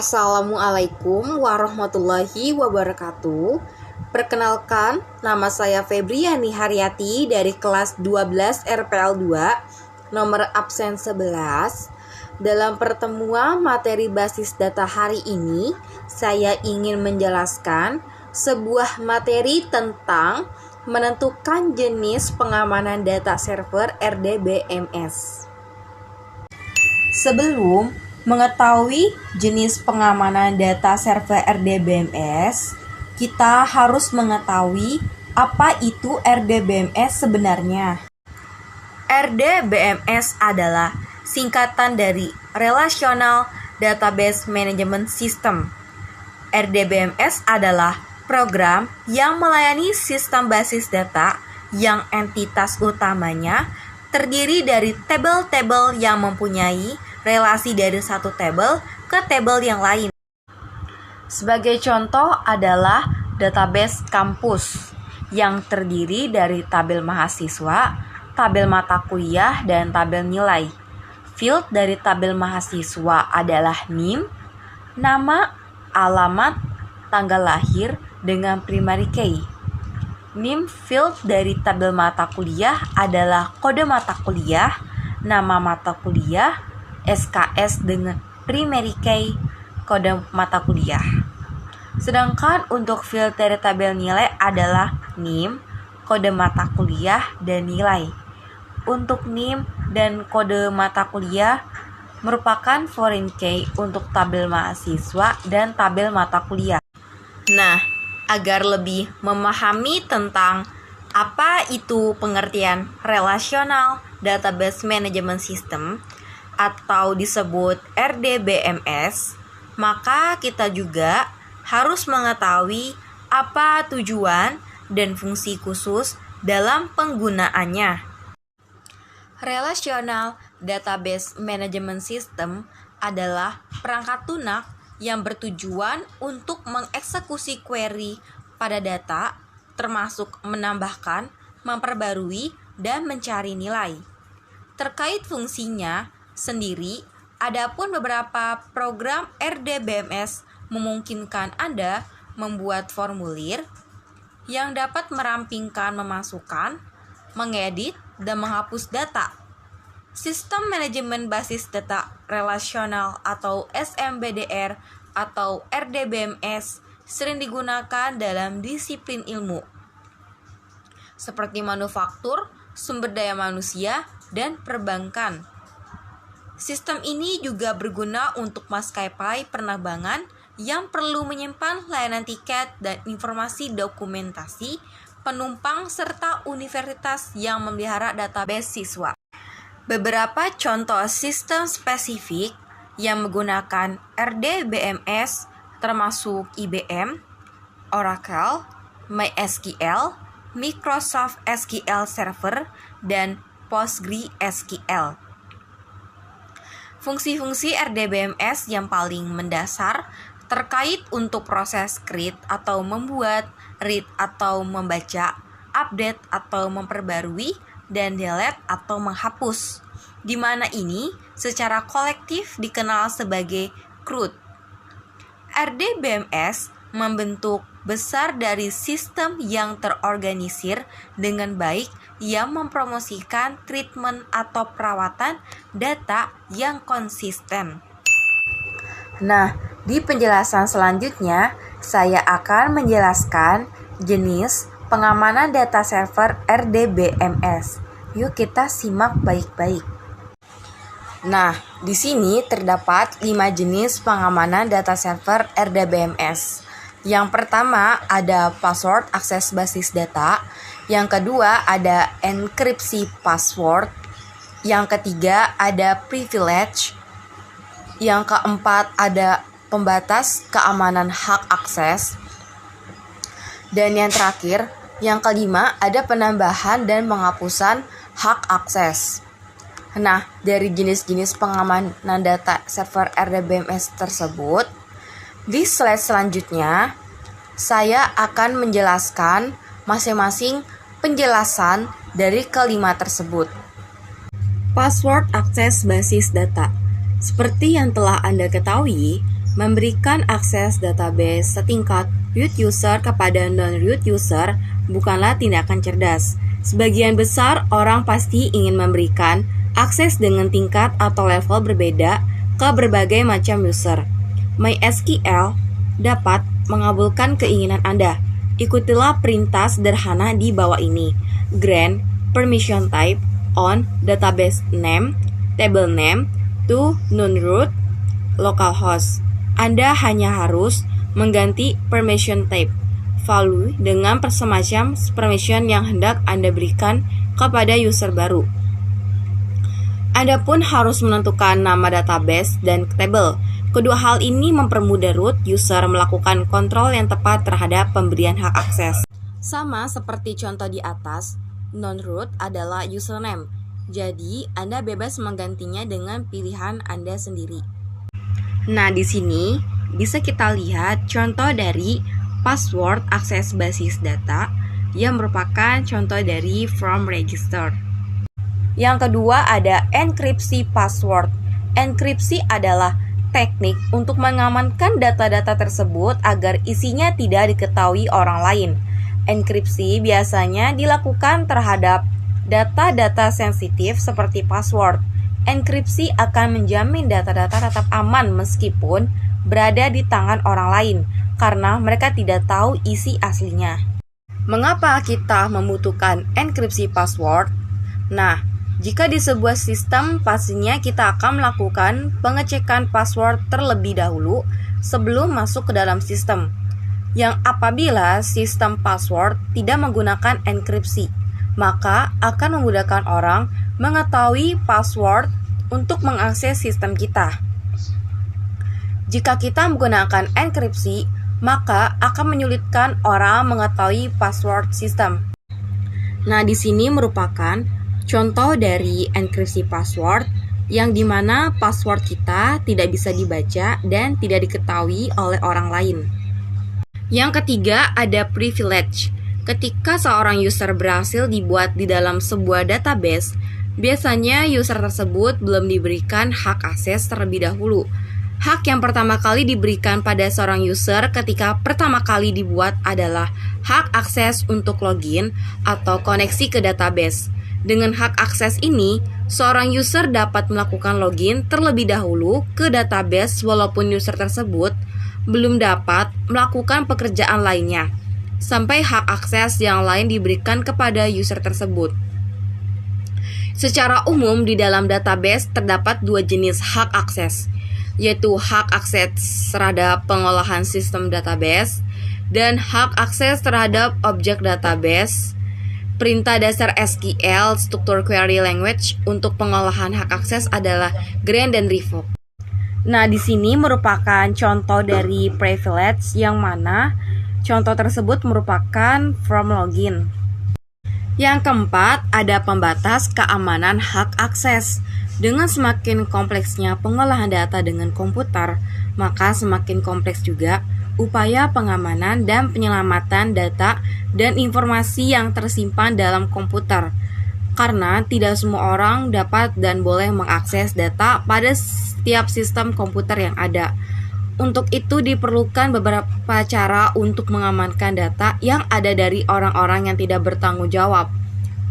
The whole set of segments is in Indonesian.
Assalamualaikum warahmatullahi wabarakatuh. Perkenalkan, nama saya Febriani Haryati dari kelas 12 RPL 2, nomor absen 11. Dalam pertemuan materi basis data hari ini, saya ingin menjelaskan sebuah materi tentang menentukan jenis pengamanan data server RDBMS. Sebelum mengetahui jenis pengamanan data server RDBMS, kita harus mengetahui apa itu RDBMS sebenarnya. RDBMS adalah singkatan dari Relational Database Management System. RDBMS adalah program yang melayani sistem basis data yang entitas utamanya terdiri dari tabel-tabel yang mempunyai relasi dari satu tabel ke tabel yang lain. Sebagai contoh adalah database kampus yang terdiri dari tabel mahasiswa, tabel mata kuliah, dan tabel nilai. Field dari tabel mahasiswa adalah NIM, nama, alamat, tanggal lahir dengan primary key. NIM field dari tabel mata kuliah adalah kode mata kuliah, nama mata kuliah, SKS dengan primary key, kode mata kuliah. Sedangkan untuk field dari tabel nilai adalah NIM, kode mata kuliah, dan nilai. Untuk NIM dan kode mata kuliah merupakan foreign key untuk tabel mahasiswa dan tabel mata kuliah. Nah, agar lebih memahami tentang apa itu pengertian Relational Database Management System atau disebut RDBMS, maka kita juga harus mengetahui apa tujuan dan fungsi khusus dalam penggunaannya. Relational Database Management System adalah perangkat lunak yang bertujuan untuk mengeksekusi query pada data, termasuk menambahkan, memperbarui, dan mencari nilai. Terkait fungsinya sendiri, adapun beberapa program RDBMS memungkinkan Anda membuat formulir yang dapat merampingkan, memasukkan, mengedit, dan menghapus data. Sistem Manajemen Basis Data Relasional atau SMBDR atau RDBMS sering digunakan dalam disiplin ilmu seperti manufaktur, sumber daya manusia, dan perbankan. Sistem ini juga berguna untuk maskapai penerbangan yang perlu menyimpan layanan tiket dan informasi dokumentasi penumpang serta universitas yang memelihara database siswa. Beberapa contoh sistem spesifik yang menggunakan RDBMS termasuk IBM, Oracle, MySQL, Microsoft SQL Server, dan PostgreSQL. Fungsi-fungsi RDBMS yang paling mendasar terkait untuk proses create atau membuat, read atau membaca, update atau memperbarui, dan delete atau menghapus, di mana ini secara kolektif dikenal sebagai CRUD. RDBMS membentuk besar dari sistem yang terorganisir dengan baik yang mempromosikan treatment atau perawatan data yang konsisten. Nah, di penjelasan selanjutnya, saya akan menjelaskan jenis pengamanan data server RDBMS. Yuk kita simak baik-baik. Nah, di sini terdapat 5 jenis pengamanan data server RDBMS. Yang pertama ada password akses basis data. Yang kedua ada enkripsi password. Yang ketiga ada privilege. Yang keempat ada pembatas keamanan hak akses. Dan yang terakhir, yang kelima ada penambahan dan penghapusan hak akses. Nah, dari jenis-jenis pengamanan data server RDBMS tersebut, di slide selanjutnya saya akan menjelaskan masing-masing penjelasan dari kelima tersebut. Password akses basis data. Seperti yang telah Anda ketahui, Memberikan akses database setingkat root user kepada non-root user bukanlah tindakan cerdas. Sebagian besar orang pasti ingin memberikan akses dengan tingkat atau level berbeda ke berbagai macam user. MySQL dapat mengabulkan keinginan Anda. Ikutilah perintah sederhana di bawah ini. Grant permission type on database name, table name to non-root localhost. Anda hanya harus mengganti permission type value dengan semacam permission yang hendak Anda berikan kepada user baru. Anda pun harus menentukan nama database dan table. Kedua hal ini mempermudah root user melakukan kontrol yang tepat terhadap pemberian hak akses. Sama seperti contoh di atas, non-root adalah username. Jadi, Anda bebas menggantinya dengan pilihan Anda sendiri. Nah, di sini bisa kita lihat contoh dari password akses basis data yang merupakan contoh dari form register. Yang kedua ada enkripsi password. Enkripsi adalah teknik untuk mengamankan data-data tersebut agar isinya tidak diketahui orang lain. Enkripsi biasanya dilakukan terhadap data-data sensitif seperti password. Enkripsi akan menjamin data-data tetap aman meskipun berada di tangan orang lain karena mereka tidak tahu isi aslinya. Mengapa kita membutuhkan enkripsi password? Nah, jika di sebuah sistem, pastinya kita akan melakukan pengecekan password terlebih dahulu sebelum masuk ke dalam sistem. Yang apabila sistem password tidak menggunakan enkripsi, maka akan memudahkan orang mengetahui password untuk mengakses sistem kita. Jika kita menggunakan enkripsi, maka akan menyulitkan orang mengetahui password sistem. Nah, di sini merupakan contoh dari enkripsi password yang dimana password kita tidak bisa dibaca dan tidak diketahui oleh orang lain. Yang ketiga ada privilege. Ketika seorang user berhasil dibuat di dalam sebuah database, biasanya user tersebut belum diberikan hak akses terlebih dahulu. Hak yang pertama kali diberikan pada seorang user ketika pertama kali dibuat adalah hak akses untuk login atau koneksi ke database. Dengan hak akses ini, seorang user dapat melakukan login terlebih dahulu ke database walaupun user tersebut belum dapat melakukan pekerjaan lainnya, sampai hak akses yang lain diberikan kepada user tersebut. Secara umum di dalam database terdapat dua jenis hak akses, yaitu hak akses terhadap pengolahan sistem database dan hak akses terhadap objek database. Perintah dasar SQL Structured Query Language untuk pengolahan hak akses adalah grant dan revoke. Nah, di sini merupakan contoh dari privilege yang mana contoh tersebut merupakan from login. Yang keempat, ada pembatas keamanan hak akses. Dengan semakin kompleksnya pengolahan data dengan komputer, maka semakin kompleks juga upaya pengamanan dan penyelamatan data dan informasi yang tersimpan dalam komputer. Karena tidak semua orang dapat dan boleh mengakses data pada setiap sistem komputer yang ada. Untuk itu diperlukan beberapa cara untuk mengamankan data yang ada dari orang-orang yang tidak bertanggung jawab.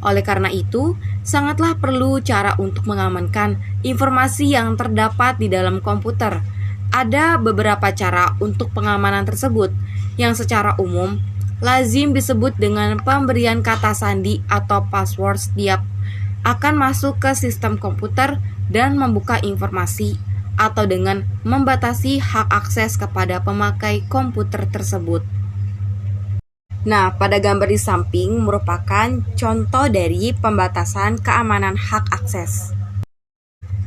Oleh karena itu, sangatlah perlu cara untuk mengamankan informasi yang terdapat di dalam komputer. Ada beberapa cara untuk pengamanan tersebut yang secara umum lazim disebut dengan pemberian kata sandi atau password setiap akan masuk ke sistem komputer dan membuka informasi atau dengan membatasi hak akses kepada pemakai komputer tersebut. Nah, pada gambar di samping merupakan contoh dari pembatasan keamanan hak akses.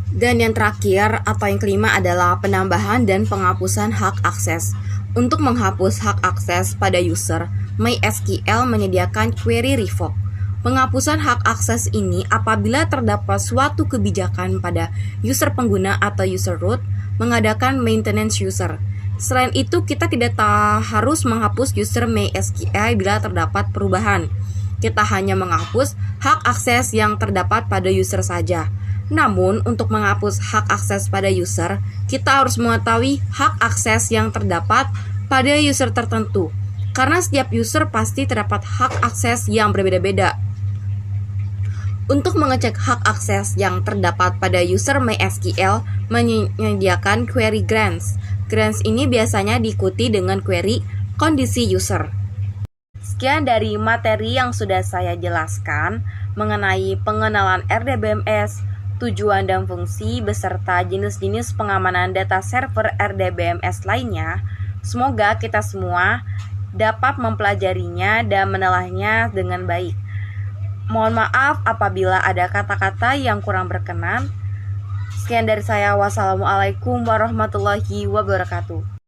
Dan yang terakhir atau yang kelima adalah penambahan dan penghapusan hak akses. Untuk menghapus hak akses pada user, MySQL menyediakan query revoke. Penghapusan hak akses ini apabila terdapat suatu kebijakan pada user pengguna atau user root mengadakan maintenance user. Selain itu, kita tidak harus menghapus user MySQL bila terdapat perubahan. Kita hanya menghapus hak akses yang terdapat pada user saja. Namun, untuk menghapus hak akses pada user, kita harus mengetahui hak akses yang terdapat pada user tertentu, karena setiap user pasti terdapat hak akses yang berbeda-beda. Untuk mengecek hak akses yang terdapat pada user MySQL menyediakan query grants. Grants ini biasanya diikuti dengan query kondisi user. Sekian dari materi yang sudah saya jelaskan mengenai pengenalan RDBMS, tujuan dan fungsi, beserta jenis-jenis pengamanan data server RDBMS lainnya. Semoga kita semua dapat mempelajarinya dan menelahnya dengan baik. Mohon maaf apabila ada kata-kata yang kurang berkenan. Sekian dari saya. Wassalamualaikum warahmatullahi wabarakatuh.